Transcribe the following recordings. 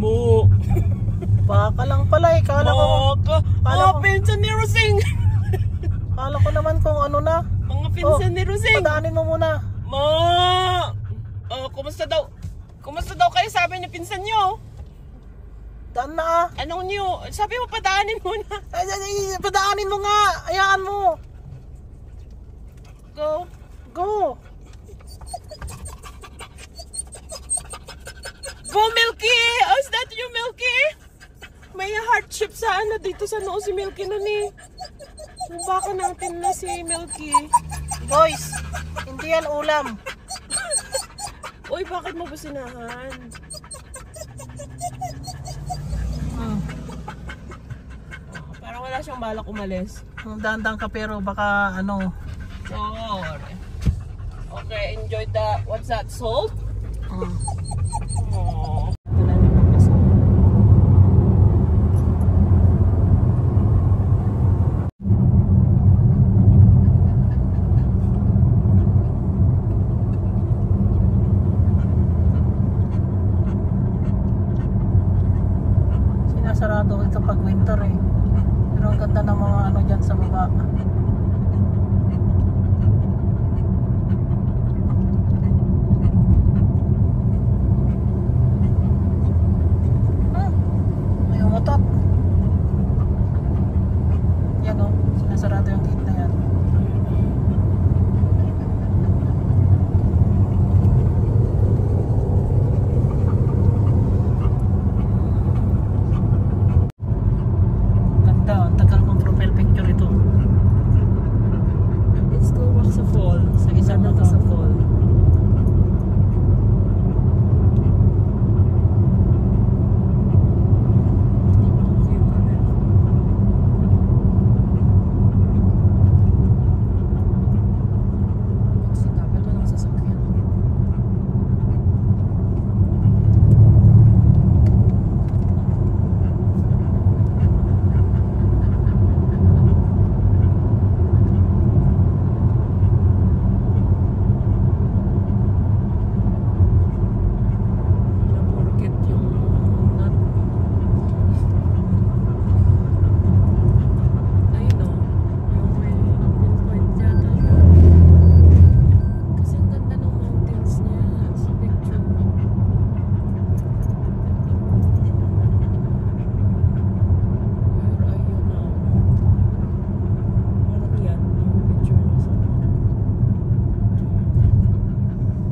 Mo. Baka lang pala eh. Kala ko pinsan ni Rosing. Kala ko naman kung ano na. Mga pinsan ni Rosing. Padaanin mo muna. Kumusta daw? Kumusta daw kayo, sabi ni pinsan nyo? Daan na ah. Anong nyo? Sabi mo padaanin muna. Padaanin mo nga. Ayaan mo. Go. Go. Go, Milky! Oh, is that you, Milky? May heart shape sa ano dito sa noo si Milky nun eh. Baka natin na si Milky. Boys, hindi yan ulam. Uy, bakit mo businahan? Parang wala siyang balak umalis. Dandang ka pero baka ano. Sorry. Okay, enjoy the, what's that, salt? Sinasarado ito pag winter eh. Pero ang ganda ng mga ano dyan sa baba. Yan o, sinasarado yung gate na yan. Ganda, ang tagal kong profile picture ito. Let's go back sa fall. Sa isa na to sa fall.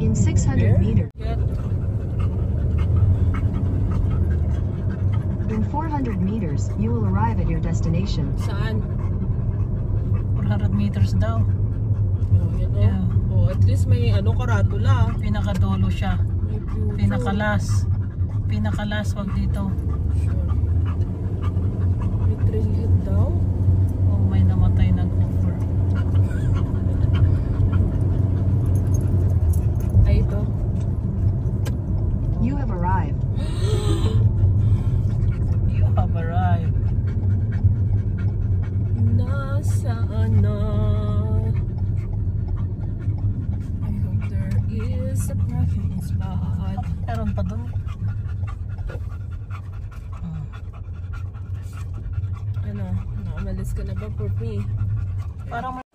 In 600 meters. In 400 meters, you will arrive at your destination. Saan? 400 meters daw. Yan o. Yeah. Oh, at least may ano, karatula. Pinakadolo siya. May future. Pinakalas. Pinakalas, wag dito. Sure. May trailhead daw. Oh, may namatay na gopher. Ay, ito. You have arrived. You have arrived. Nasaan na? I hope there is a parking spot. Meron pa dun. Ano? Nakamalis ka na ba for me? Parang may...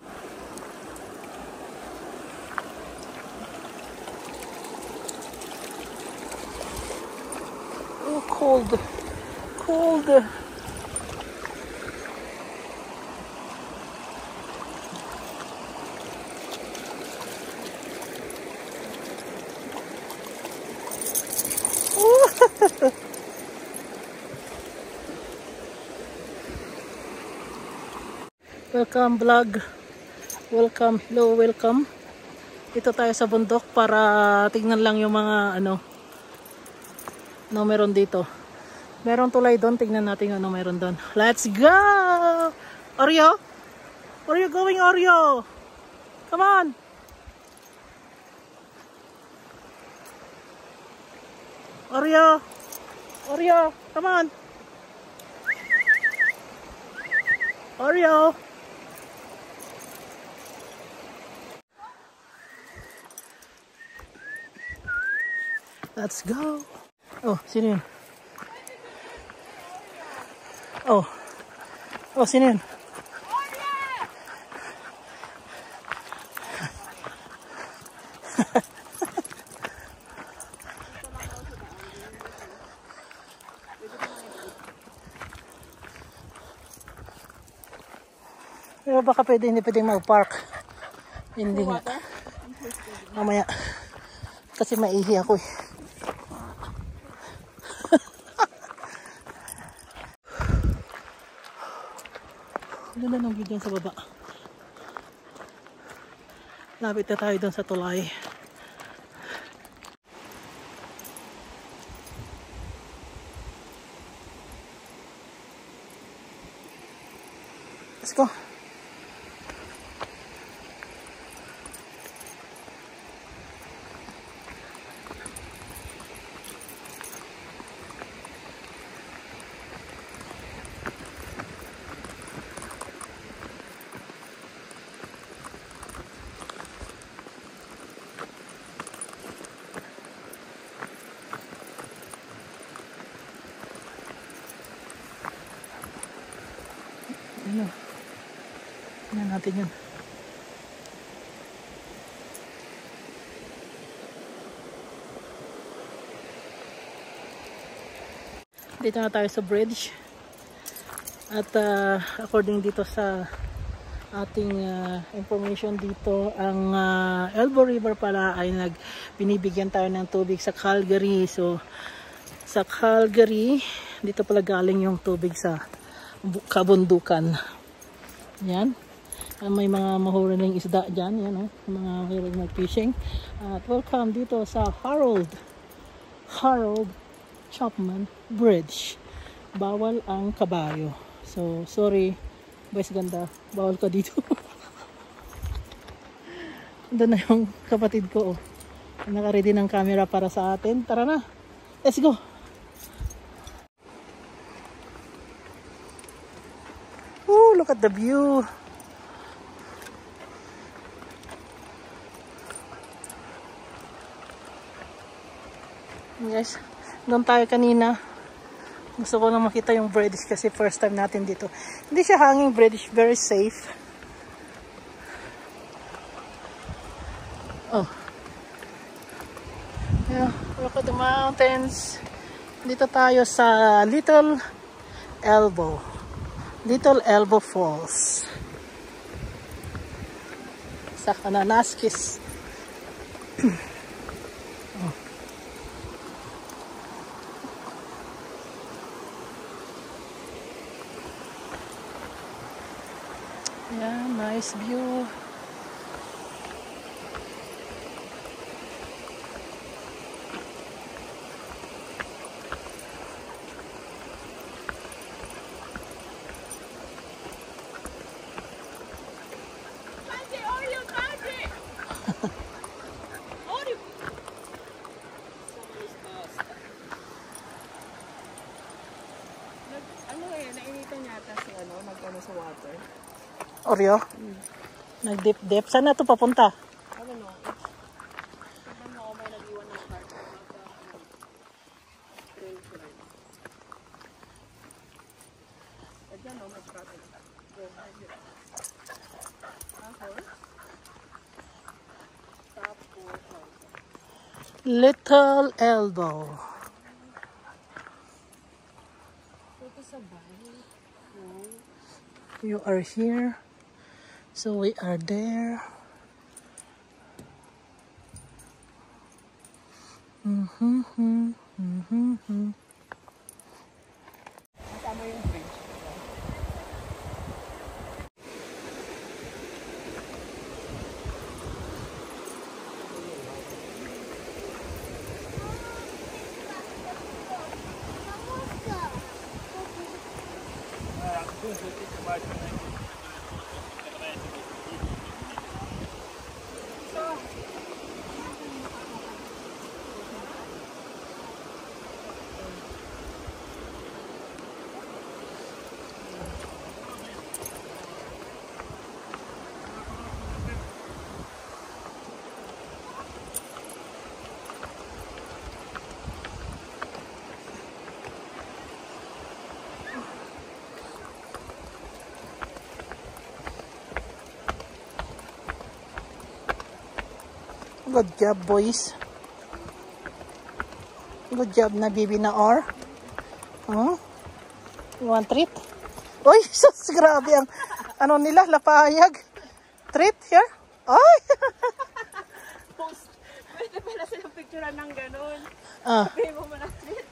Oh, cold. Cold. Welcome vlog. Welcome. Hello, welcome. Ito tayo sa bundok para tingnan lang yung mga ano, Ano meron dito? Meron tulay doon. Tignan natin ano meron doon. Let's go! Oreo? Where are you going, Oreo? Come on! Oreo! Oreo! Come on! Oreo! Let's go! Oh, sino yun? Oh. Oh, sino yun? Pero baka hindi pwedeng mag-park. Hindi nga. Mamaya. Kasi maihi ako eh. Ganda ng view dyan sa baba. Lapit na tayo dun sa tulay. Let's go. Ano? Tingnan natin yun. Dito na tayo sa bridge. At according dito sa ating information dito, ang Elbow River pala ay binibigyan tayo ng tubig sa Calgary. So, sa Calgary, dito pala galing yung tubig sa kabundukan. Yan. May mga mahuling isda dyan. Yan, oh. Mga mahilig mag-fishing. At welcome dito sa Harold Chapman Bridge. Bawal ang kabayo. So, sorry. Boys ganda. Bawal ka dito. Doon na yung kapatid ko. Oh. Naka-ready ng camera para sa atin. Tara na. Let's go. Look at the view. Yes, doon tayo kanina. Gusto ko lang makita yung bridge kasi first time natin dito. Hindi siya hanging bridge, very safe. Oh. Yeah, look at the mountains. Dito tayo sa Little Elbow Falls sa Kananaskis. Oh. Yeah, nice view. Sa water. Oreo? Nag-dip-dip. Saan na ito papunta? I don't know. Tignan mo, may nag-iwan ng card. Diyan o, may card. Little Elbow. Ito sa bahay. You are here, so we are there. Kasama yung bridge. Good job, boys. Good job na bibi na or. You want treat? Uy, sus, grabe ang ano nila, lapayag. Treat here? Ay! Post. Pwede pala silang picturean ng ganun. Ah. Sabihin mo man ang treat.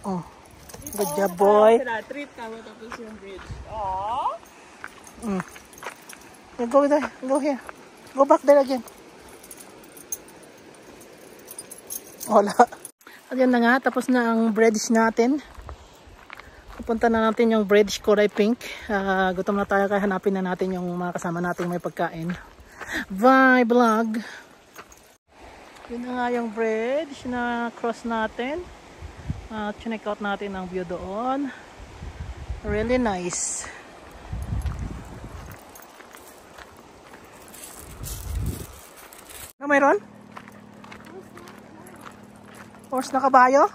Oh. Good job, boy. Treat ka mo tapos yung bridge. Aww. Go there. Go here. Go back there again. Wala. Ayan na nga. Tapos na ang bridge natin. Pupunta na natin yung bridge kulay pink. Gutom na tayo kaya hanapin na natin yung mga kasama natin may pagkain. Bye vlog. Yun na nga yung bridge na cross natin. Check out natin ang view doon. Really nice. Ano mayroon? Horse na kabayo?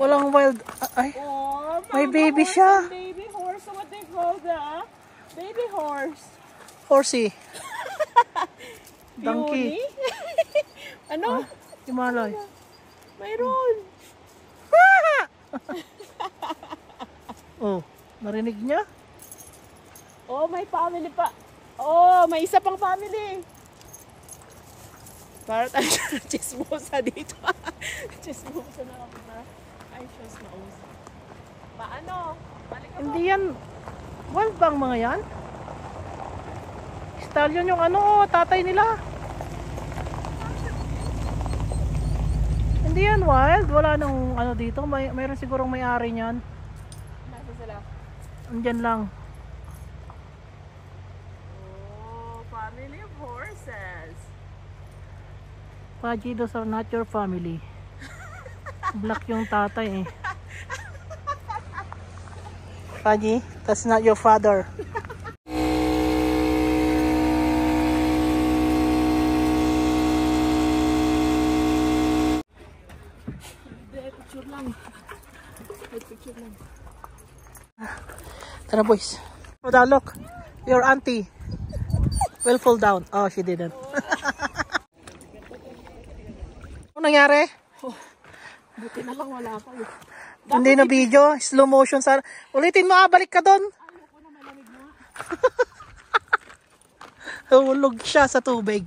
Walang wild. Ay, Oh, may baby siya. baby horse. So what they call the baby horse? Horsey. Donkey. Yuni? Ano? Himalay. Mayroon. Oh, narinig niya? Oh, may family pa. Oh, may isa pang family. Para tayo chismosa dito. Chismosa na ako na. Ay, chismosa. Paano? Balik ka Hindi yan. Wild bang mga yan? Stallion yung ano, tatay nila. Hindi yan wild. Wala nang ano dito. Mayroon sigurong may-ari niyan. Nasa sila. Andyan lang. Oh, family of horses. Paji, those are not your family. Black yung tatay eh. Paji, that's not your father. Picture lang. Picture lang. Tara boys. Oh, now look. Your auntie will fall down. Oh, she didn't. Ano nangyari? Buti na lang wala ka. Hindi na video. Slow motion. Ulitin mo, balik ka doon. Ayoko na malamig na. Hulog siya sa tubig.